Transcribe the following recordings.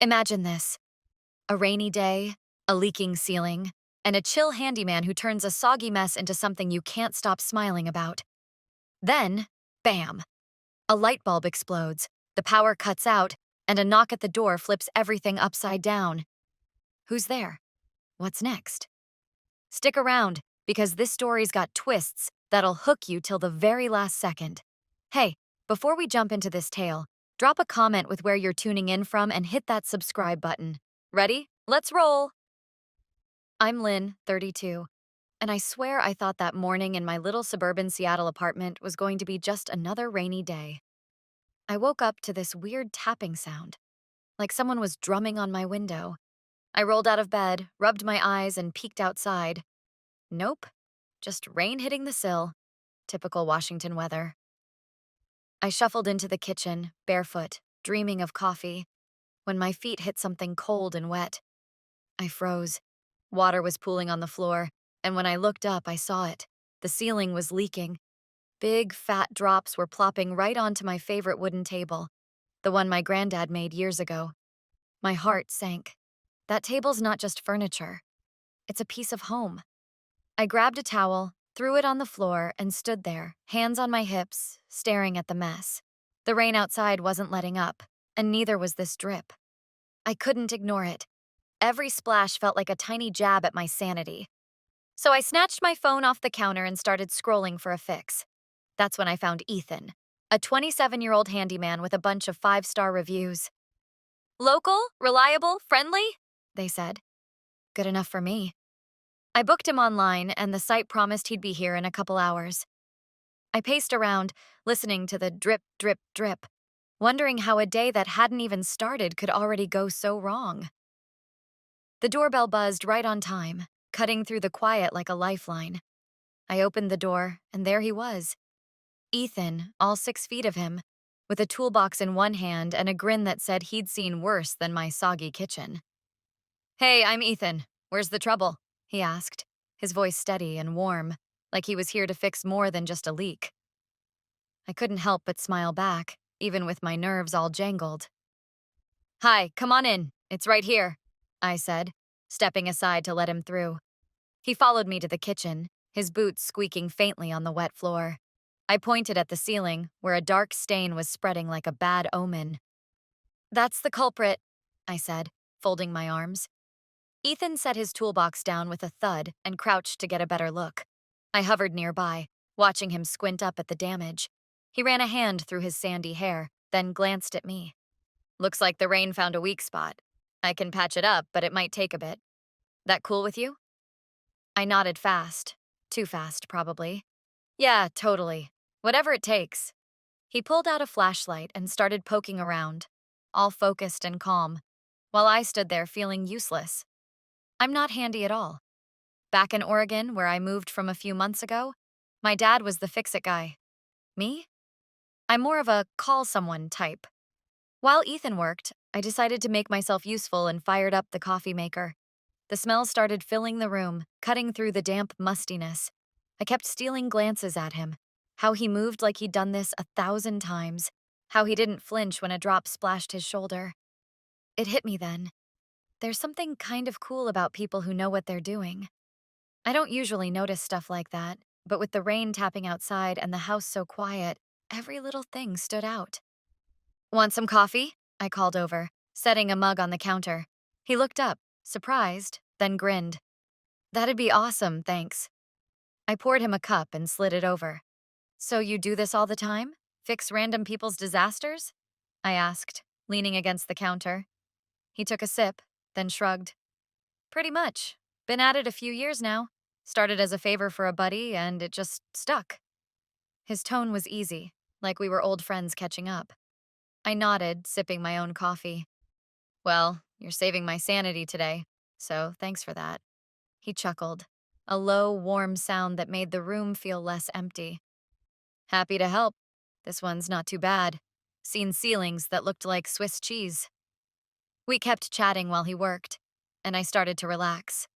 Imagine this: a rainy day, a leaking ceiling, and a chill handyman who turns a soggy mess into something you can't stop smiling about. Then, bam! A light bulb explodes, the power cuts out, and a knock at the door flips everything upside down. Who's there? What's next? Stick around, because this story's got twists that'll hook you till the very last second. Hey, before we jump into this tale, drop a comment with where you're tuning in from and hit that subscribe button. Ready? Let's roll! I'm Lynn, 32, and I swear I thought that morning in my little suburban Seattle apartment was going to be just another rainy day. I woke up to this weird tapping sound, like someone was drumming on my window. I rolled out of bed, rubbed my eyes, and peeked outside. Nope, just rain hitting the sill. Typical Washington weather. I shuffled into the kitchen, barefoot, dreaming of coffee, when my feet hit something cold and wet. I froze. Water was pooling on the floor, and when I looked up, I saw it. The ceiling was leaking. Big, fat drops were plopping right onto my favorite wooden table, the one my granddad made years ago. My heart sank. That table's not just furniture. It's a piece of home. I grabbed a towel, threw it on the floor, and stood there, hands on my hips, staring at the mess. The rain outside wasn't letting up, and neither was this drip. I couldn't ignore it. Every splash felt like a tiny jab at my sanity. So I snatched my phone off the counter and started scrolling for a fix. That's when I found Ethan, a 27-year-old handyman with a bunch of 5-star reviews. Local, reliable, friendly, they said. Good enough for me. I booked him online, and the site promised he'd be here in a couple hours. I paced around, listening to the drip, drip, drip, wondering how a day that hadn't even started could already go so wrong. The doorbell buzzed right on time, cutting through the quiet like a lifeline. I opened the door, and there he was. Ethan, all 6 feet of him, with a toolbox in one hand and a grin that said he'd seen worse than my soggy kitchen. Hey, I'm Ethan. Where's the trouble? He asked, his voice steady and warm, like he was here to fix more than just a leak. I couldn't help but smile back, even with my nerves all jangled. Hi, come on in. It's right here, I said, stepping aside to let him through. He followed me to the kitchen, his boots squeaking faintly on the wet floor. I pointed at the ceiling, where a dark stain was spreading like a bad omen. That's the culprit, I said, folding my arms. Ethan set his toolbox down with a thud and crouched to get a better look. I hovered nearby, watching him squint up at the damage. He ran a hand through his sandy hair, then glanced at me. Looks like the rain found a weak spot. I can patch it up, but it might take a bit. That cool with you? I nodded fast. Too fast, probably. Yeah, totally. Whatever it takes. He pulled out a flashlight and started poking around, all focused and calm, while I stood there feeling useless. I'm not handy at all. Back in Oregon, where I moved from a few months ago, my dad was the fix-it guy. Me? I'm more of a call someone type. While Ethan worked, I decided to make myself useful and fired up the coffee maker. The smell started filling the room, cutting through the damp mustiness. I kept stealing glances at him, how he moved like he'd done this 1,000 times, how he didn't flinch when a drop splashed his shoulder. It hit me then. There's something kind of cool about people who know what they're doing. I don't usually notice stuff like that, but with the rain tapping outside and the house so quiet, every little thing stood out. Want some coffee? I called over, setting a mug on the counter. He looked up, surprised, then grinned. That'd be awesome, thanks. I poured him a cup and slid it over. So you do this all the time? Fix random people's disasters? I asked, leaning against the counter. He took a sip, then shrugged. Pretty much. Been at it a few years now. Started as a favor for a buddy, and it just stuck. His tone was easy, like we were old friends catching up. I nodded, sipping my own coffee. Well, you're saving my sanity today, so thanks for that. He chuckled, a low, warm sound that made the room feel less empty. Happy to help. This one's not too bad. Seen ceilings that looked like Swiss cheese. We kept chatting while he worked, and I started to relax.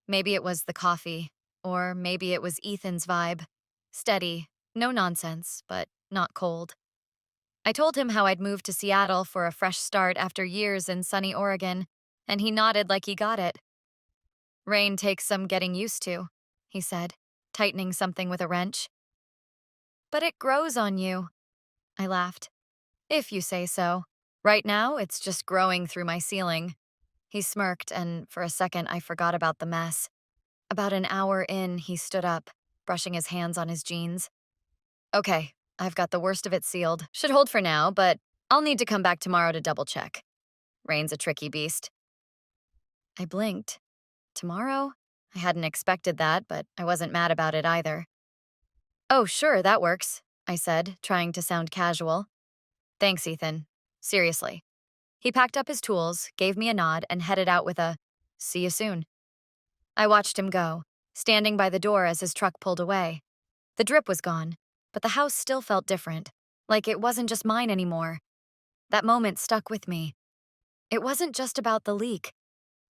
Maybe it was the coffee, or maybe it was Ethan's vibe. Steady, no nonsense, but not cold. I told him how I'd moved to Seattle for a fresh start after years in sunny Oregon, and he nodded like he got it. Rain takes some getting used to, he said, tightening something with a wrench. But it grows on you, I laughed. If you say so. Right now, it's just growing through my ceiling. He smirked, and for a second, I forgot about the mess. About an hour in, he stood up, brushing his hands on his jeans. Okay, I've got the worst of it sealed. Should hold for now, but I'll need to come back tomorrow to double check. Rain's a tricky beast. I blinked. Tomorrow? I hadn't expected that, but I wasn't mad about it either. Oh, sure, that works, I said, trying to sound casual. Thanks, Ethan. Seriously. He packed up his tools, gave me a nod, and headed out with a, "See you soon." I watched him go, standing by the door as his truck pulled away. The drip was gone, but the house still felt different, like it wasn't just mine anymore. That moment stuck with me. It wasn't just about the leak.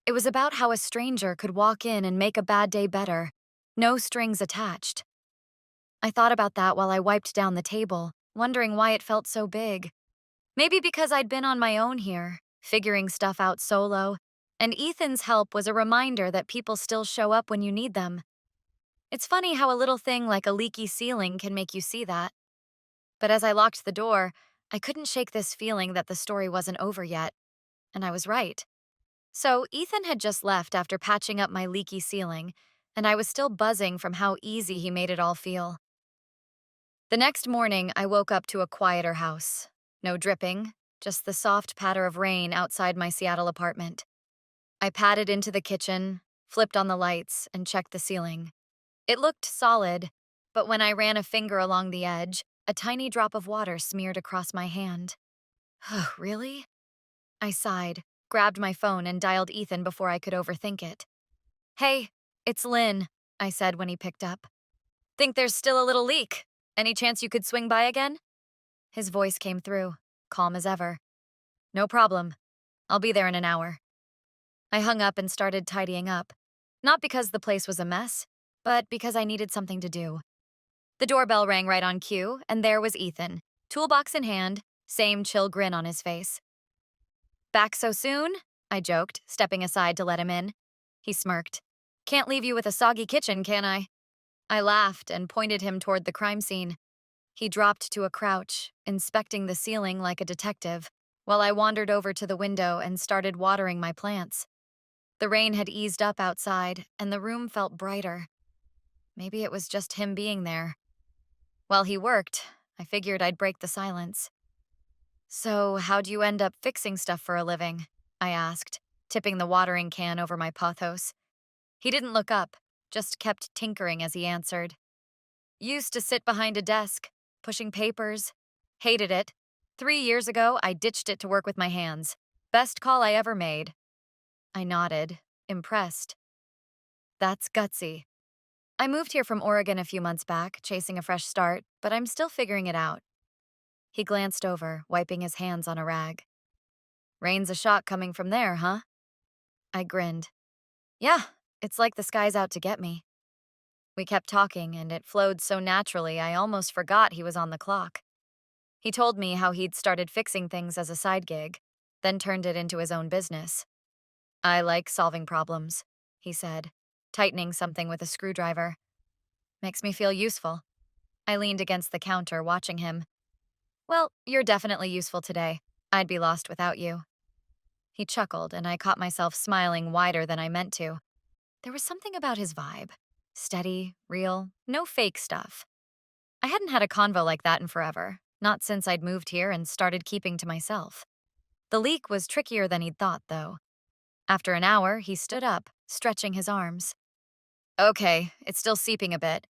It was about how a stranger could walk in and make a bad day better. No strings attached. I thought about that while I wiped down the table, wondering why it felt so big. Maybe because I'd been on my own here, figuring stuff out solo, and Ethan's help was a reminder that people still show up when you need them. It's funny how a little thing like a leaky ceiling can make you see that. But as I locked the door, I couldn't shake this feeling that the story wasn't over yet. And I was right. So Ethan had just left after patching up my leaky ceiling, and I was still buzzing from how easy he made it all feel. The next morning, I woke up to a quieter house. No dripping, just the soft patter of rain outside my Seattle apartment. I padded into the kitchen, flipped on the lights, and checked the ceiling. It looked solid, but when I ran a finger along the edge, a tiny drop of water smeared across my hand. Really? I sighed, grabbed my phone, and dialed Ethan before I could overthink it. Hey, it's Lynn, I said when he picked up. Think there's still a little leak. Any chance you could swing by again? His voice came through, calm as ever. No problem. I'll be there in an hour. I hung up and started tidying up. Not because the place was a mess, but because I needed something to do. The doorbell rang right on cue, and there was Ethan, toolbox in hand, same chill grin on his face. Back so soon? I joked, stepping aside to let him in. He smirked. Can't leave you with a soggy kitchen, can I? I laughed and pointed him toward the crime scene. He dropped to a crouch, inspecting the ceiling like a detective, while I wandered over to the window and started watering my plants. The rain had eased up outside, and the room felt brighter. Maybe it was just him being there. While he worked, I figured I'd break the silence. So, how'd you end up fixing stuff for a living? I asked, tipping the watering can over my pothos. He didn't look up, just kept tinkering as he answered. Used to sit behind a desk, pushing papers. Hated it. 3 years ago, I ditched it to work with my hands. Best call I ever made. I nodded, impressed. That's gutsy. I moved here from Oregon a few months back, chasing a fresh start, but I'm still figuring it out. He glanced over, wiping his hands on a rag. Rain's a shock coming from there, huh? I grinned. Yeah, it's like the sky's out to get me. We kept talking, and it flowed so naturally I almost forgot he was on the clock. He told me how he'd started fixing things as a side gig, then turned it into his own business. I like solving problems, he said, tightening something with a screwdriver. Makes me feel useful. I leaned against the counter, watching him. Well, you're definitely useful today. I'd be lost without you. He chuckled, and I caught myself smiling wider than I meant to. There was something about his vibe. Steady, real, no fake stuff. I hadn't had a convo like that in forever, not since I'd moved here and started keeping to myself. The leak was trickier than he'd thought, though. After an hour, he stood up, stretching his arms. Okay, it's still seeping a bit.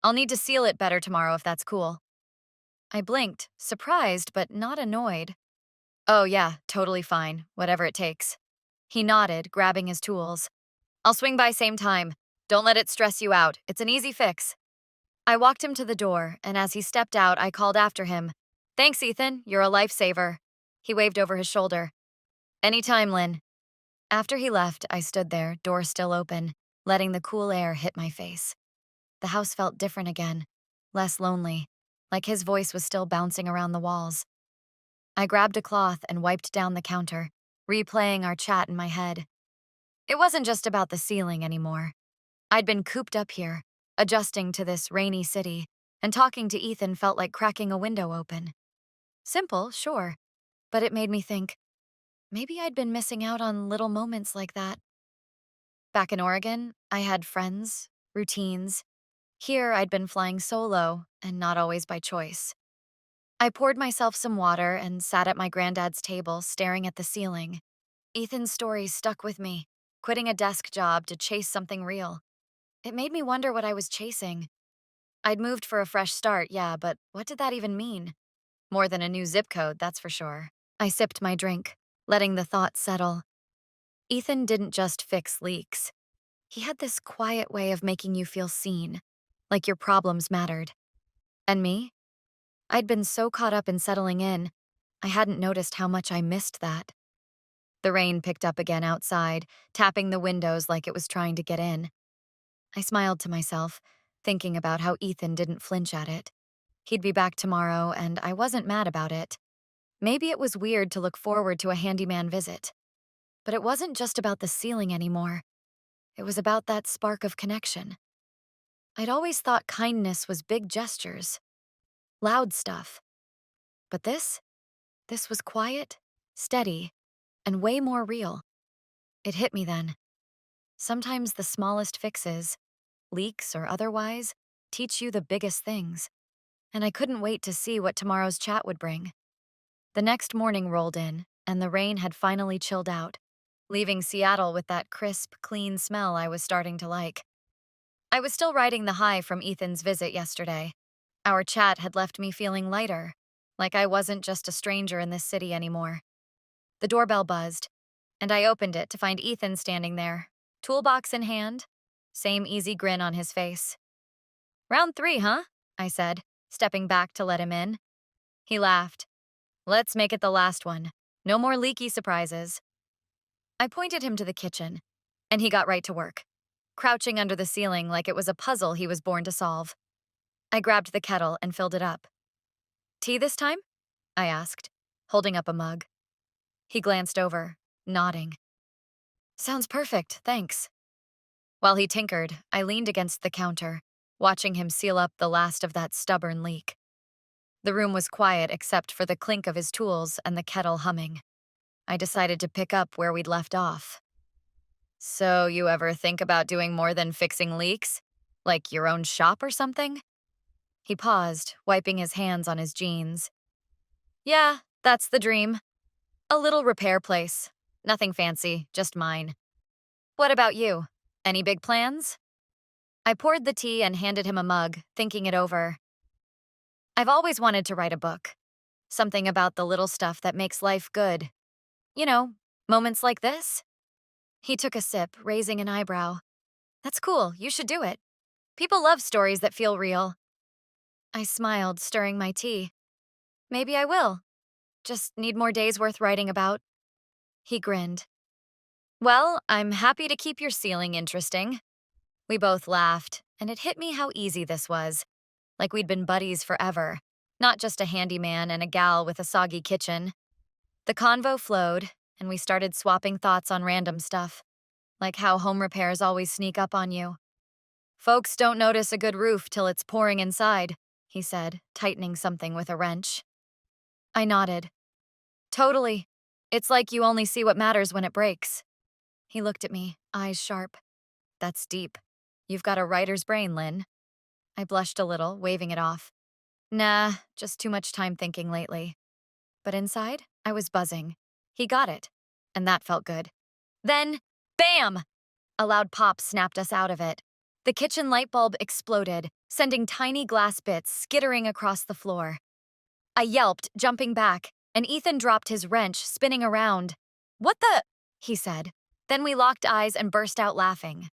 I'll need to seal it better tomorrow if that's cool. I blinked, surprised but not annoyed. Oh yeah, totally fine, whatever it takes. He nodded, grabbing his tools. I'll swing by same time. Don't let it stress you out. It's an easy fix. I walked him to the door, and as he stepped out, I called after him. Thanks, Ethan. You're a lifesaver. He waved over his shoulder. Anytime, Lynn. After he left, I stood there, door still open, letting the cool air hit my face. The house felt different again, less lonely, like his voice was still bouncing around the walls. I grabbed a cloth and wiped down the counter, replaying our chat in my head. It wasn't just about the ceiling anymore. I'd been cooped up here, adjusting to this rainy city, and talking to Ethan felt like cracking a window open. Simple, sure, but it made me think, maybe I'd been missing out on little moments like that. Back in Oregon, I had friends, routines. Here, I'd been flying solo, and not always by choice. I poured myself some water and sat at my granddad's table, staring at the ceiling. Ethan's story stuck with me, quitting a desk job to chase something real. It made me wonder what I was chasing. I'd moved for a fresh start, yeah, but what did that even mean? More than a new zip code, that's for sure. I sipped my drink, letting the thought settle. Ethan didn't just fix leaks. He had this quiet way of making you feel seen, like your problems mattered. And me? I'd been so caught up in settling in, I hadn't noticed how much I missed that. The rain picked up again outside, tapping the windows like it was trying to get in. I smiled to myself, thinking about how Ethan didn't flinch at it. He'd be back tomorrow, and I wasn't mad about it. Maybe it was weird to look forward to a handyman visit. But it wasn't just about the ceiling anymore. It was about that spark of connection. I'd always thought kindness was big gestures, loud stuff. But this was quiet, steady, and way more real. It hit me then. Sometimes the smallest fixes, leaks or otherwise, teach you the biggest things. And I couldn't wait to see what tomorrow's chat would bring. The next morning rolled in, and the rain had finally chilled out, leaving Seattle with that crisp, clean smell I was starting to like. I was still riding the high from Ethan's visit yesterday. Our chat had left me feeling lighter, like I wasn't just a stranger in this city anymore. The doorbell buzzed, and I opened it to find Ethan standing there, toolbox in hand, same easy grin on his face. "Round 3, huh?" I said, stepping back to let him in. He laughed. "Let's make it the last one. No more leaky surprises." I pointed him to the kitchen, and he got right to work, crouching under the ceiling like it was a puzzle he was born to solve. I grabbed the kettle and filled it up. "Tea this time?" I asked, holding up a mug. He glanced over, nodding. "Sounds perfect, thanks." While he tinkered, I leaned against the counter, watching him seal up the last of that stubborn leak. The room was quiet except for the clink of his tools and the kettle humming. I decided to pick up where we'd left off. "So you ever think about doing more than fixing leaks? Like your own shop or something?" He paused, wiping his hands on his jeans. "Yeah, that's the dream. A little repair place. Nothing fancy, just mine. What about you? Any big plans?" I poured the tea and handed him a mug, thinking it over. "I've always wanted to write a book. Something about the little stuff that makes life good. You know, moments like this." He took a sip, raising an eyebrow. "That's cool, you should do it. People love stories that feel real." I smiled, stirring my tea. "Maybe I will. Just need more days worth writing about." He grinned. "Well, I'm happy to keep your ceiling interesting." We both laughed, and it hit me how easy this was. Like we'd been buddies forever, not just a handyman and a gal with a soggy kitchen. The convo flowed, and we started swapping thoughts on random stuff, like how home repairs always sneak up on you. "Folks don't notice a good roof till it's pouring inside," he said, tightening something with a wrench. I nodded. "Totally. It's like you only see what matters when it breaks." He looked at me, eyes sharp. "That's deep. You've got a writer's brain, Lynn." I blushed a little, waving it off. "Nah, just too much time thinking lately." But inside, I was buzzing. He got it, and that felt good. Then, bam! A loud pop snapped us out of it. The kitchen light bulb exploded, sending tiny glass bits skittering across the floor. I yelped, jumping back, and Ethan dropped his wrench, spinning around. "What the?" he said. Then we locked eyes and burst out laughing.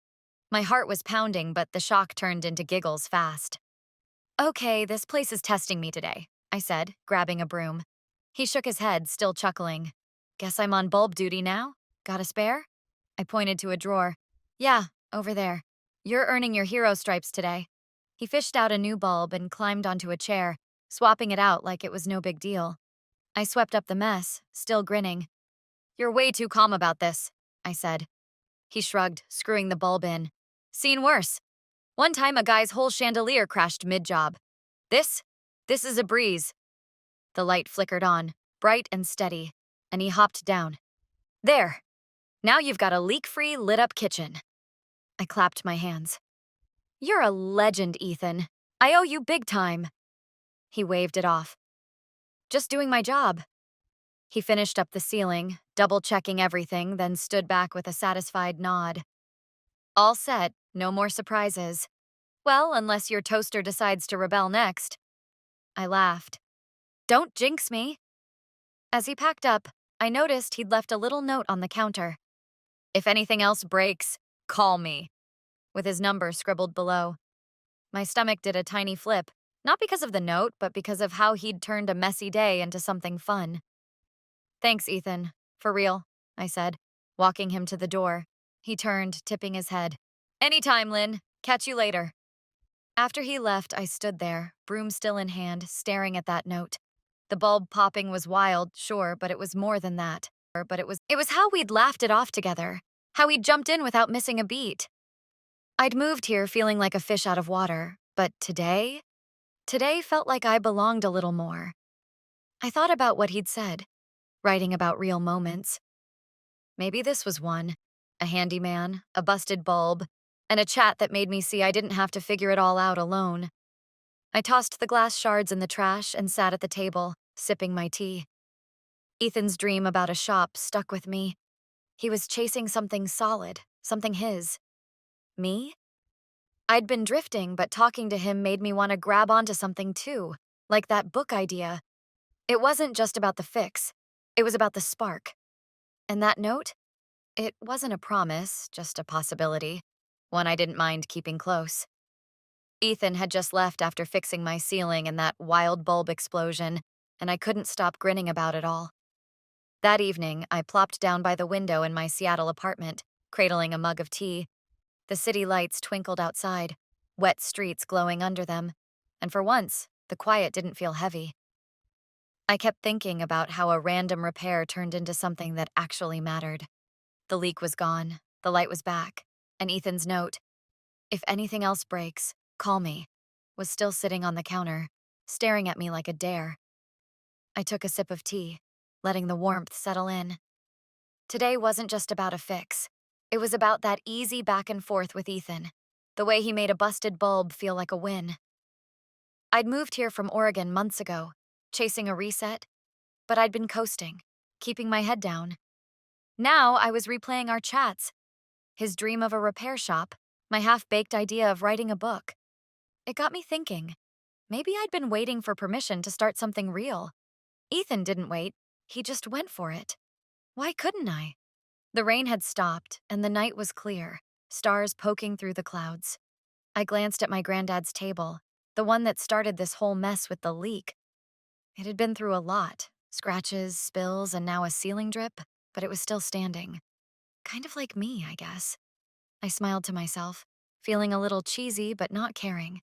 My heart was pounding, but the shock turned into giggles fast. "Okay, this place is testing me today," I said, grabbing a broom. He shook his head, still chuckling. "Guess I'm on bulb duty now? Got a spare?" I pointed to a drawer. "Yeah, over there. You're earning your hero stripes today." He fished out a new bulb and climbed onto a chair, swapping it out like it was no big deal. I swept up the mess, still grinning. "You're way too calm about this," I said. He shrugged, screwing the bulb in. "Seen worse. One time a guy's whole chandelier crashed mid-job. This? This is a breeze." The light flickered on, bright and steady, and he hopped down. "There. Now you've got a leak-free, lit-up kitchen." I clapped my hands. "You're a legend, Ethan. I owe you big time." He waved it off. "Just doing my job." He finished up the ceiling, double-checking everything, then stood back with a satisfied nod. "All set, no more surprises. Well, unless your toaster decides to rebel next." I laughed. "Don't jinx me." As he packed up, I noticed he'd left a little note on the counter. "If anything else breaks, call me," with his number scribbled below. My stomach did a tiny flip, not because of the note, but because of how he'd turned a messy day into something fun. "Thanks, Ethan. For real," I said, walking him to the door. He turned, tipping his head. "Anytime, Lynn. Catch you later." After he left, I stood there, broom still in hand, staring at that note. The bulb popping was wild, sure, but it was more than that. It was how we'd laughed it off together, how he'd jumped in without missing a beat. I'd moved here feeling like a fish out of water, but today felt like I belonged a little more. I thought about what he'd said, writing about real moments. Maybe this was one. A handyman, a busted bulb, and a chat that made me see I didn't have to figure it all out alone. I tossed the glass shards in the trash and sat at the table, sipping my tea. Ethan's dream about a shop stuck with me. He was chasing something solid, something his. Me? I'd been drifting, but talking to him made me want to grab onto something too, like that book idea. It wasn't just about the fix. It was about the spark. And that note? It wasn't a promise, just a possibility. One I didn't mind keeping close. Ethan had just left after fixing my ceiling and that wild bulb explosion, and I couldn't stop grinning about it all. That evening, I plopped down by the window in my Seattle apartment, cradling a mug of tea. The city lights twinkled outside, wet streets glowing under them, and for once, the quiet didn't feel heavy. I kept thinking about how a random repair turned into something that actually mattered. The leak was gone, the light was back, and Ethan's note, "If anything else breaks, call me," was still sitting on the counter, staring at me like a dare. I took a sip of tea, letting the warmth settle in. Today wasn't just about a fix. It was about that easy back and forth with Ethan, the way he made a busted bulb feel like a win. I'd moved here from Oregon months ago, chasing a reset, but I'd been coasting, keeping my head down. Now I was replaying our chats, his dream of a repair shop, my half-baked idea of writing a book. It got me thinking, maybe I'd been waiting for permission to start something real. Ethan didn't wait, he just went for it. Why couldn't I? The rain had stopped, and the night was clear, stars poking through the clouds. I glanced at my granddad's table, the one that started this whole mess with the leak. It had been through a lot, scratches, spills, and now a ceiling drip, but it was still standing. Kind of like me, I guess. I smiled to myself, feeling a little cheesy but not caring.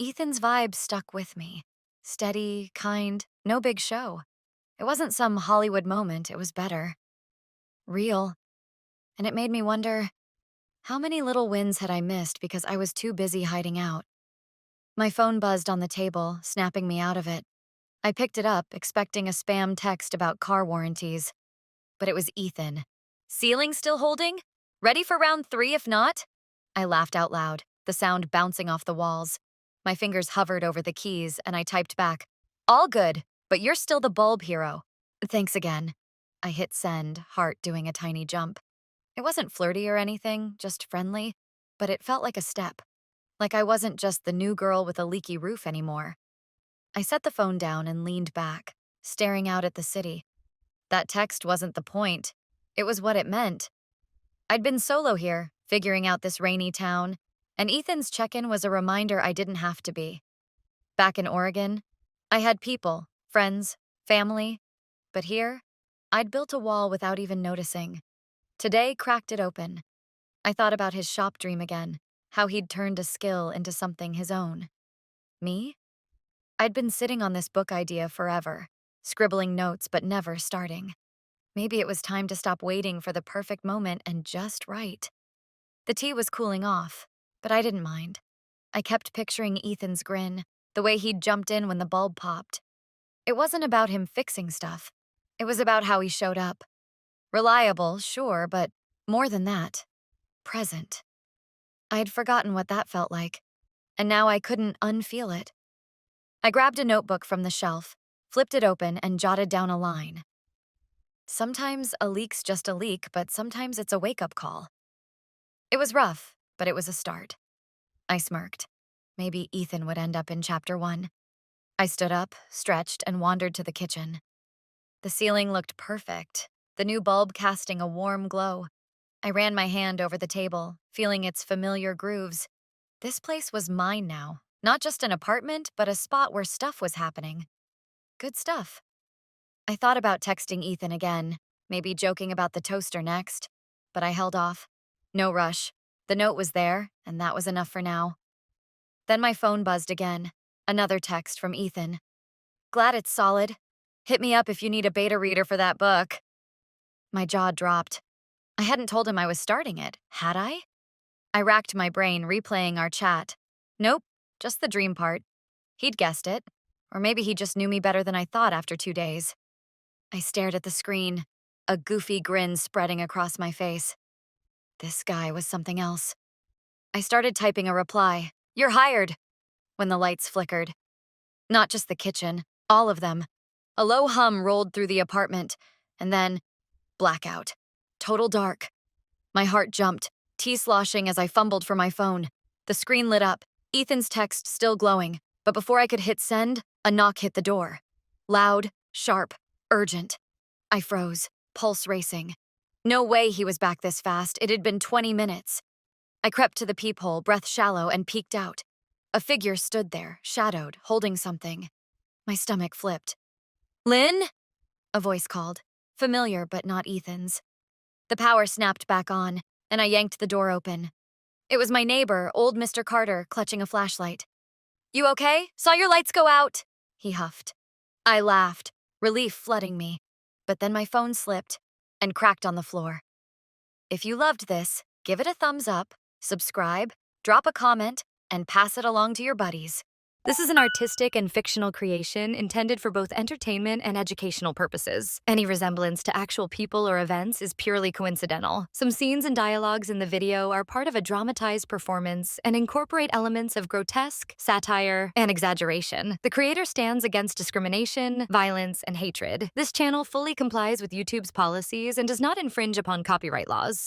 Ethan's vibe stuck with me. Steady, kind, no big show. It wasn't some Hollywood moment, it was better. Real. And it made me wonder, how many little wins had I missed because I was too busy hiding out? My phone buzzed on the table, snapping me out of it. I picked it up, expecting a spam text about car warranties. But it was Ethan. "Ceiling still holding? Ready for round 3 if not?" I laughed out loud, the sound bouncing off the walls. My fingers hovered over the keys, and I typed back, "All good, but you're still the bulb hero. Thanks again." I hit send, heart doing a tiny jump. It wasn't flirty or anything, just friendly, but it felt like a step. Like I wasn't just the new girl with a leaky roof anymore. I set the phone down and leaned back, staring out at the city. That text wasn't the point. It was what it meant. I'd been solo here, figuring out this rainy town, and Ethan's check-in was a reminder I didn't have to be. Back in Oregon, I had people, friends, family, but here, I'd built a wall without even noticing. Today cracked it open. I thought about his shop dream again, how he'd turned a skill into something his own. Me? I'd been sitting on this book idea forever, scribbling notes but never starting. Maybe it was time to stop waiting for the perfect moment and just write. The tea was cooling off, but I didn't mind. I kept picturing Ethan's grin, the way he'd jumped in when the bulb popped. It wasn't about him fixing stuff. It was about how he showed up. Reliable, sure, but more than that, present. I'd forgotten what that felt like, and now I couldn't unfeel it. I grabbed a notebook from the shelf, flipped it open, and jotted down a line. Sometimes a leak's just a leak, but sometimes it's a wake-up call. It was rough, but it was a start. I smirked. Maybe Ethan would end up in chapter 1. I stood up, stretched, and wandered to the kitchen. The ceiling looked perfect, the new bulb casting a warm glow. I ran my hand over the table, feeling its familiar grooves. This place was mine now, not just an apartment, but a spot where stuff was happening. Good stuff. I thought about texting Ethan again, maybe joking about the toaster next, but I held off. No rush. The note was there, and that was enough for now. Then my phone buzzed again. Another text from Ethan. Glad it's solid. Hit me up if you need a beta reader for that book. My jaw dropped. I hadn't told him I was starting it, had I? I racked my brain, replaying our chat. Nope, just the dream part. He'd guessed it. Or maybe he just knew me better than I thought after 2 days. I stared at the screen, a goofy grin spreading across my face. This guy was something else. I started typing a reply. You're hired, when the lights flickered. Not just the kitchen, all of them. A low hum rolled through the apartment, and then blackout. Total dark. My heart jumped, tea sloshing as I fumbled for my phone. The screen lit up, Ethan's text still glowing, but before I could hit send, a knock hit the door. Loud, sharp, urgent. I froze, pulse racing. No way he was back this fast. It had been 20 minutes. I crept to the peephole, breath shallow, and peeked out. A figure stood there, shadowed, holding something. My stomach flipped. Lynn? A voice called. Familiar, but not Ethan's. The power snapped back on, and I yanked the door open. It was my neighbor, old Mr. Carter, clutching a flashlight. You okay? Saw your lights go out, he huffed. I laughed, relief flooding me. But then my phone slipped and cracked on the floor. If you loved this, give it a thumbs up, subscribe, drop a comment, and pass it along to your buddies. This is an artistic and fictional creation intended for both entertainment and educational purposes. Any resemblance to actual people or events is purely coincidental. Some scenes and dialogues in the video are part of a dramatized performance and incorporate elements of grotesque, satire, and exaggeration. The creator stands against discrimination, violence, and hatred. This channel fully complies with YouTube's policies and does not infringe upon copyright laws.